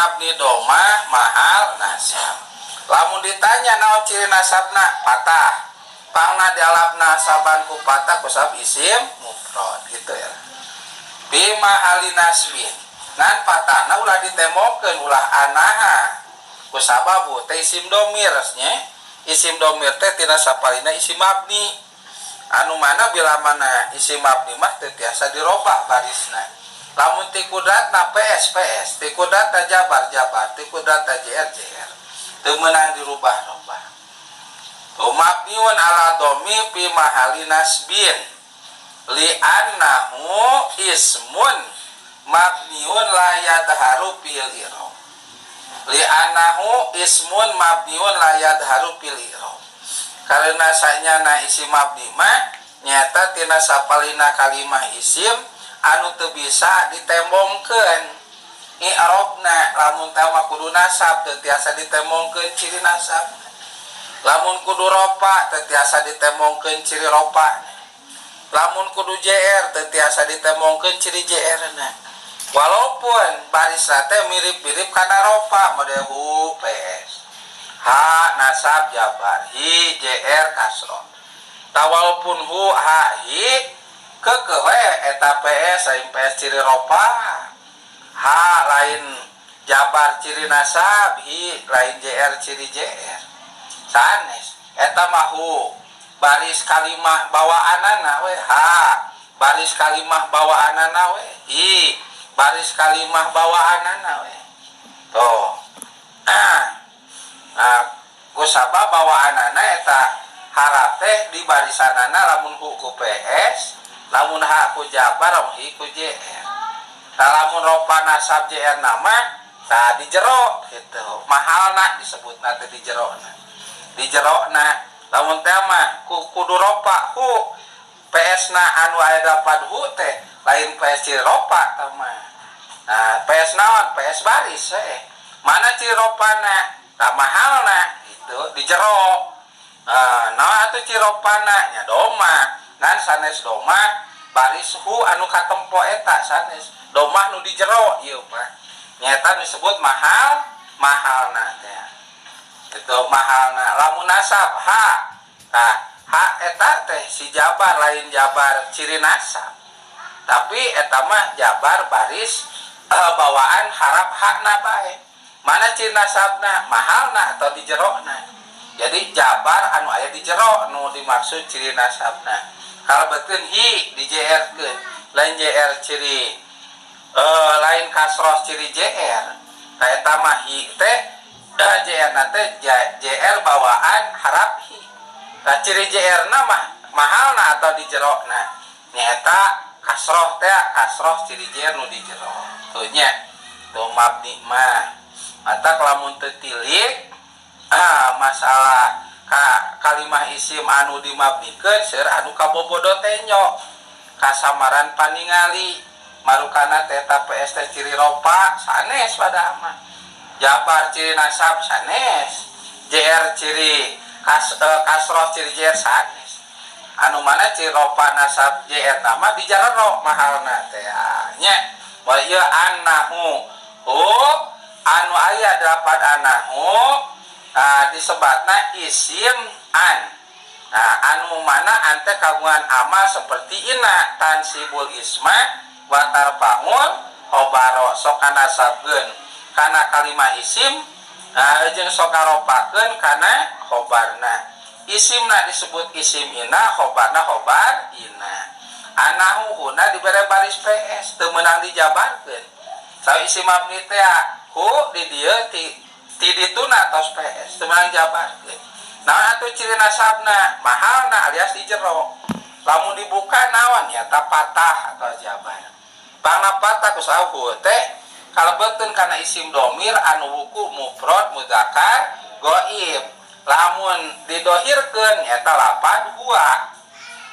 mabni domah mahal nasab. Lamun ditanya naon ciri nasabna patah, pangna dialapna nasaban ku patah kusab isim mufrad gitu ya. Bima ali nasbin nan patahna ulah ditemokeun ulah anaha kusababu teh isim domir nya. Isim domir teh tina sapalina isim mabni. Anu mana bila mana isim mabni mah teu tiasa dirobah barisna. Lamun ti kudratna PS ti kudratna jabar, ti kudratna JR. Teu meunang dirubah-rubah. Mabniun ala domi fi mahali nasbin li annahu ismun mabniun la yadharu fil i'rab. Li annahu ismun mabniun la yadharu fil i'rab. Karena sanyana isim mabni mah nyata tina sapalina kalimah isim anu teu bisa ditembongkeun i'rabna. Lamun teh mah kudu nasab teu tiasa ditembongkeun ciri nasab. Lamun kudu ropa teu tiasa ditembongkeun ciri ropa. Lamun kudu JR teu tiasa ditembongkeun ciri JR-na. Walaupun baris teh mirip-mirip kana ropa model hu PS. Ha nasab jabar, hi JR kasroh. Ta walaupun hu ha hi kekeh we eta PS lain PS ciri ropa. Ha lain jabar ciri nasab, hi lain JR ciri JR. Sanes eta mah hu baris kalimah bawaanana we ha, baris kalimah bawaanana we hi, baris kalimah bawaanana we. Toh. Kusaba bawaanana eta harap teh di barisanana lamun ku PS, lamun ha ku jabar, lamun hi ku JR. Lamun ropa nasab JR nama tah di jero gitu. Mahalna disebutna teh di jerona. Di jerona lamun teh mah kudu ropa hu PS na anu aya dapat hu teh lain PS ciri ropa tah mah. Nah, PS naon? PS baris mana ciri ropana? Tah mahalna gitu di jero. Nah atuh ciri ropana nya doma. Ngan sanes doma baris hu anu katempo eta sanes. Domah nu di jero ieu mah. Nyata disebut mahalna teh. Itu mahalna. Lamun nasab ha. Tah ha eta teh si jabar lain jabar ciri nasab. Tapi eta mah jabar baris bawaan harap hakna bae. Mana ciri nasabna mahalna atau di jerona. Jadi jabar anu aya di jero nu dimaksud ciri nasabna. Kalau betul hi di JR keun lain JR ciri lain kasroh ciri JR. Nah eta mah hi teh JR na teh JR bawaan harap hi. Nah ciri JR na mah mahalna atau di jerona. Nyata kasroh teh kasroh ciri JR nu di jero. Tuh nya. Tuh mabni mah. Mata kalamun teu tilik masalah kalimah isim anu dimabnikeun seueur anu kabobodo teh nya kasamaran paningali marukana teh eta PS teh ciri ropa sanes pada mah jabar ciri nasab sanes JR ciri kasroh ciri JR sanes anu mana ciri ropa nasab JR nama di jarero mahalna teh nya wa ieu annahu anu aya dapat anahu disebatna isim an. Nah anu mana ante kagungan amal seperti ina tansibul isma wa tarfa'ul khobaro sok nasabkeun kana kalimah isim jeung sok ngaropakeun kana khobarna. Isimna disebut isim ina, khobarna khobar ina. Anahu huna dibere baris PS teu meunang dijabarkeun. Sawi isim mabni teh hu di dieu ti dituna tos PS teu meunang jabarkeun. Nah atuh ciri nasabna mahalna alias di jero. Lamun dibuka naon nya ta patah atau jabar. Pangna patah kusaha hu teh kalebeuteun kana isim domir anu wuku mufrad mudzakkar ghaib. Lamun didohirkeun eta lapan hua.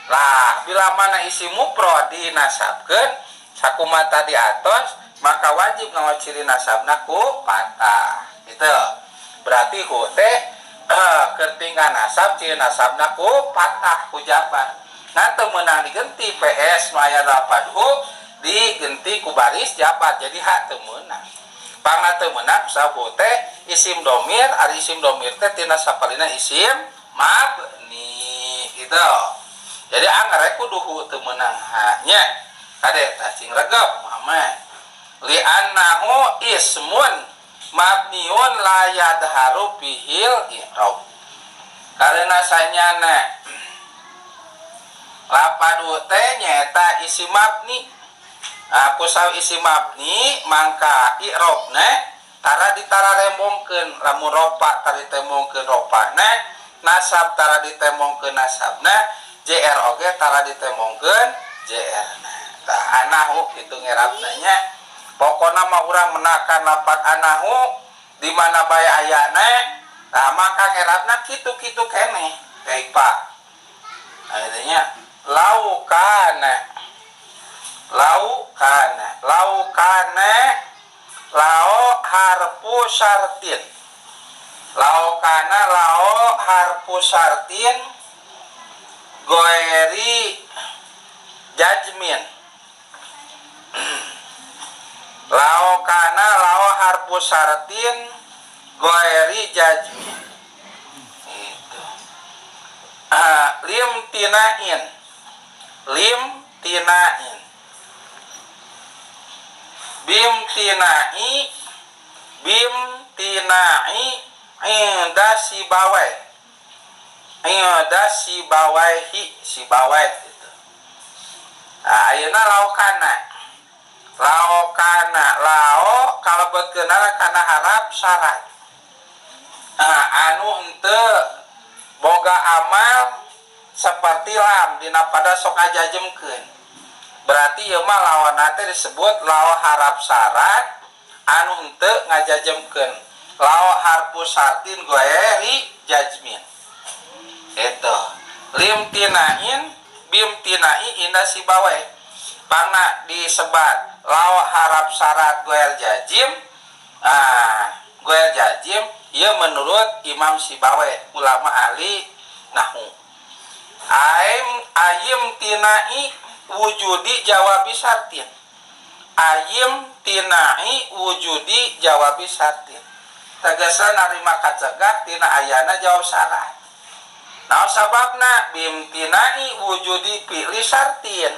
Lah bila mana isim mufrad dinasabkeun sakumaha tadi atos maka wajib ngawa ciri nasabna ku patah. Gitu. Berarti hu teh keur tinggal nasab ciri nasabna ku patah ku jabar. Ngan teu meunang digenti PS nu aya lapan hu digenti ku baris jabar jadi hak teu meunang. pangna teu meunang sabu teh isim domir, ari isim domir teh tina sapalina isim mabni gitu. Jadi anggar kudu teu meunang hanya kade tah cing regep Muhammad li annahu ismun mabniun la yadharu bihil i'rab. Karena sanyana lapadu teh nyaeta isim mabni. Aku saw isi mabni mangka i'robna tara ditararembongkeun lamun ropa tara ditembongkeun ropana nasab tara ditembongkeun nasabna jr oge tara ditembongkeun jr-na tah anahu kitu ngerabna nya pokona mah urang menakan lapat anahu di mana bae ayana tah maka ngerabna kitu-kitu keneh baik Pak artinya laukana lao harfu syartin harfu syartin goeri jajmin lao harfu syartin goeri jajmin itu lim tinain bim tinai inda si bawai gitu. Ayeuna lao kalau berkenal kana harap syarat anu henteu boga amal seperti lam dina pada sok ajajemkeun berarti ieu mah lawanna teh disebut lao harap syarat anu henteu ngajajemkeun lao harfu syartin goeri jajmin itu lim tinain bim tinai inda sibawe pangna disebat lao harap syarat goer jajim goer jajim ieu menurut Imam Sibawe ulama ahli nahwu ayim tinai wujudi jawabi syartin tegasna narima kacegah tina ayana jawab syarat naon sababna bim tinai wujudi fi'li syartin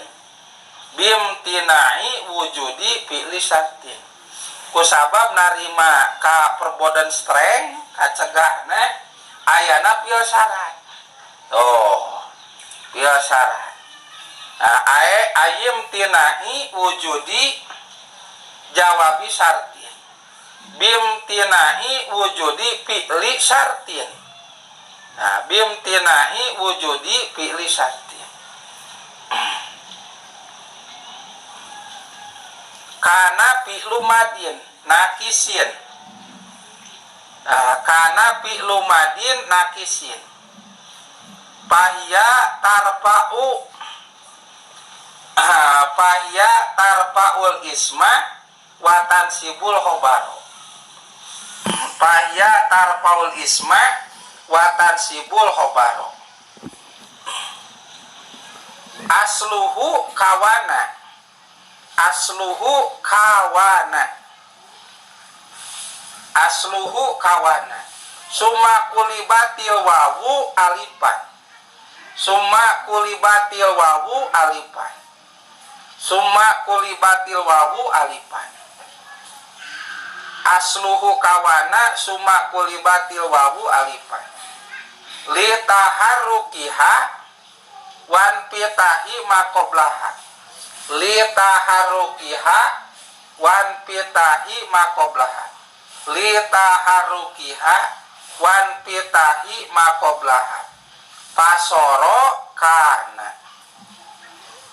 kusabab narima ka perbodan streng kacegahna ayana fi'il syarat fi'il syarat ayim tinai wujudi jawabi syartin bim tinai wujudi fi'li syartin bim tinai wujudi fi'li syartin kana fi'lu madin nakisin Pahya tarfa'ul isma wa tansibul khobaru asluhu kawana summa kulibatil wawu alifan asluhu kawana summa kulibatil wawu alifan li taharrukiha wan pitahi maqoblaha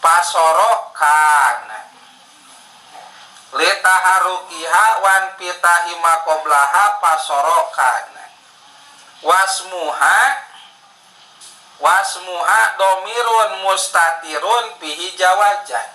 pasoro kana litaharukiha wan pitahi maqoblaha pasoro kana wasmuha domirun mustatirun bihi jawajan